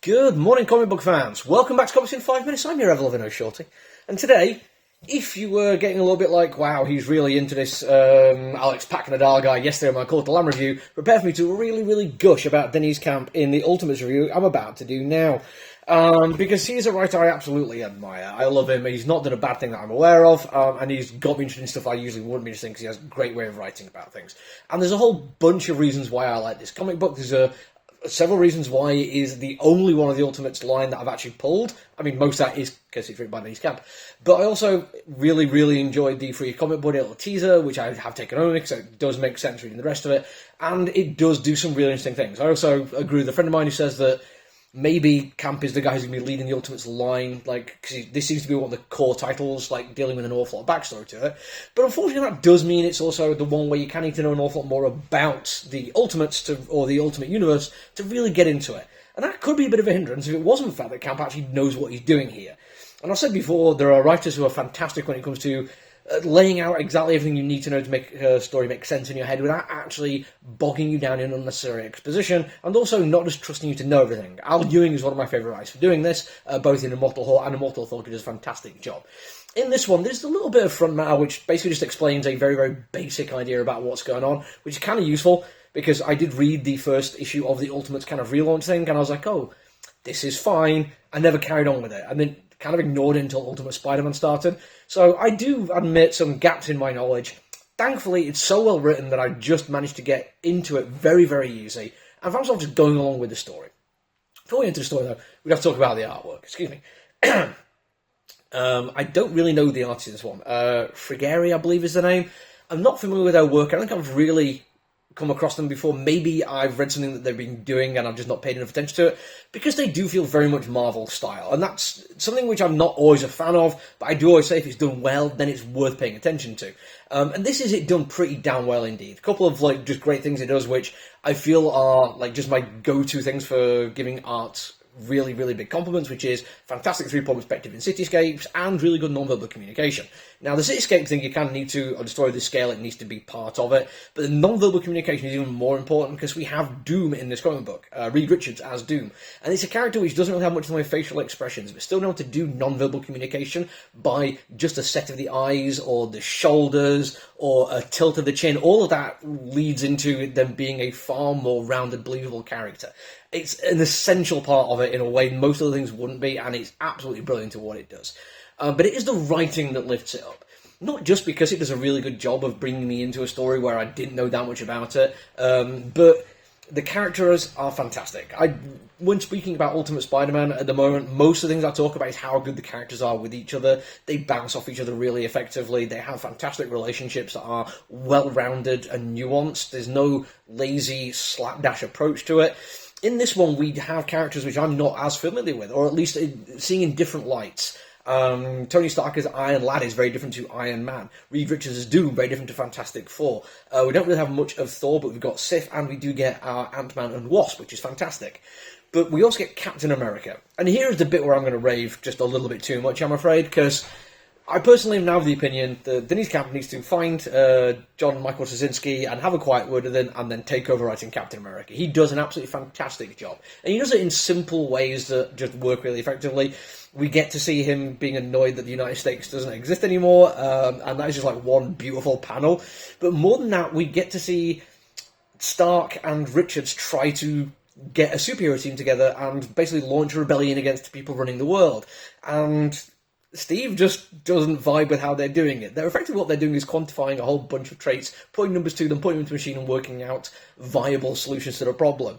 Good morning, comic book fans. Welcome back to Comics in 5 Minutes. I'm your Evelyn Shorty. And today, if you were getting a little bit like, wow, he's really into this Alex Pack-Nadal guy yesterday on my Court of Lamb review, prepare for me to really gush about Denise Camp in the Ultimates review I'm about to do now. Because he's a writer I absolutely admire. I love him. He's not done a bad thing that I'm aware of, and he's got me interested in stuff I usually wouldn't be interested in because he has a great way of writing about things. And there's a whole bunch of reasons why I like this comic book. There's several reasons why it is the only one of the Ultimates line that I've actually pulled. I mean, most of that is because it's written by Denise Camp. But I also really enjoyed the Free Comic Book little teaser, which I have taken on because it does make sense reading the rest of it. And it does do some really interesting things. I also agree with a friend of mine who says that maybe Camp is the guy who's going to be leading the Ultimates line, because this seems to be one of the core titles, dealing with an awful lot of backstory to it. But unfortunately, that does mean it's also the one where you kind of need to know an awful lot more about the Ultimates, or the Ultimate Universe, to really get into it. And that could be a bit of a hindrance if it wasn't the fact that Camp actually knows what he's doing here. And I've said before, there are writers who are fantastic when it comes to laying out exactly everything you need to know to make a story make sense in your head without actually bogging you down in unnecessary exposition, and also not just trusting you to know everything. Al Ewing is one of my favourite writers for doing this, both in Immortal Hulk and Immortal Hulk. He does a fantastic job. In this one, there's a little bit of front matter which basically just explains a very basic idea about what's going on, which is kind of useful, because I did read the first issue of the Ultimates kind of relaunch thing, and I was like, oh, this is fine. I never carried on with it. And then kind of ignored it until Ultimate Spider-Man started. So I do admit some gaps in my knowledge. Thankfully, it's so well written that I just managed to get into it very easy, and found myself just going along with the story. Before we get into the story, though, we have to talk about the artwork. Excuse me. I don't really know the artist in this one. Frigeri, I believe, is the name. I'm not familiar with their work. I don't think I've really come across them before. Maybe I've read something that they've been doing and I've just not paid enough attention to it, because they do feel very much Marvel style, and that's something which I'm not always a fan of, but I do always say if it's done well, then it's worth paying attention to. And this is it done pretty damn well indeed. A couple of just great things it does, which I feel are just my go-to things for giving art really big compliments, which is fantastic three-point perspective in cityscapes and really good non-verbal communication. Now, the cityscape thing, you kind of need to, on a story of this scale, it needs to be part of it, but the non-verbal communication is even more important because we have Doom in this comic book, Reed Richards as Doom, and it's a character which doesn't really have much in the way of facial expressions, but still know how to do non-verbal communication by just a set of the eyes, or the shoulders, or a tilt of the chin. All of that leads into them being a far more rounded, believable character. It's an essential part of it in a way most other things wouldn't be, and it's absolutely brilliant at what it does. But it is the writing that lifts it up. Not just because it does a really good job of bringing me into a story where I didn't know that much about it, but the characters are fantastic. When speaking about Ultimate Spider-Man at the moment, most of the things I talk about is how good the characters are with each other. They bounce off each other really effectively. They have fantastic relationships that are well-rounded and nuanced. There's no lazy slapdash approach to it. In this one, we have characters which I'm not as familiar with, or at least seeing in different lights. Tony Stark as Iron Lad is very different to Iron Man. Reed Richards as Doom, very different to Fantastic Four. We don't really have much of Thor, but we've got Sif, and we do get our Ant-Man and Wasp, which is fantastic. But we also get Captain America. And here's the bit where I'm going to rave just a little bit too much, I'm afraid, because I personally am now of the opinion that Denise Camp needs to find John Michael Straczynski and have a quiet word with him, and then take over writing Captain America. He does an absolutely fantastic job. And he does it in simple ways that just work really effectively. We get to see him being annoyed that the United States doesn't exist anymore, and that is just one beautiful panel. But more than that, we get to see Stark and Richards try to get a superhero team together and basically launch a rebellion against the people running the world. And Steve just doesn't vibe with how they're doing it. They're effectively, what they're doing is quantifying a whole bunch of traits, putting numbers to them, putting them into a machine and working out viable solutions to the problem.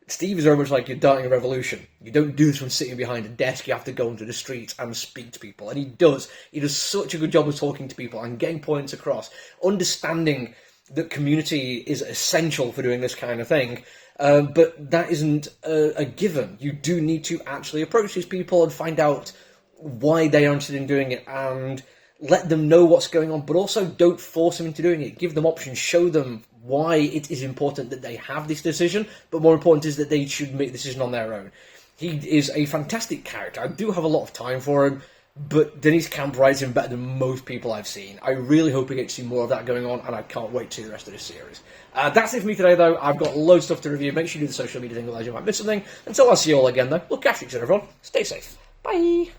Steve is very much like you're starting a revolution. You don't do this from sitting behind a desk. You have to go into the streets and speak to people. And he does. He does such a good job of talking to people and getting points across, understanding that community is essential for doing this kind of thing. But that isn't a given. You do need to actually approach these people and find out why they are interested in doing it, and let them know what's going on, but also don't force them into doing it. Give them options, show them why it is important that they have this decision, but more important is that they should make the decision on their own. He is a fantastic character. I do have a lot of time for him. but Denise Camp writes him better than most people I've seen. I really hope we get to see more of that going on, and I can't wait to see the rest of this series. That's it for me today, though. I've got loads of stuff to review. Make sure you do the social media thing, otherwise you might miss something. Until I see you all again, though, look after each other, everyone. Stay safe. Bye!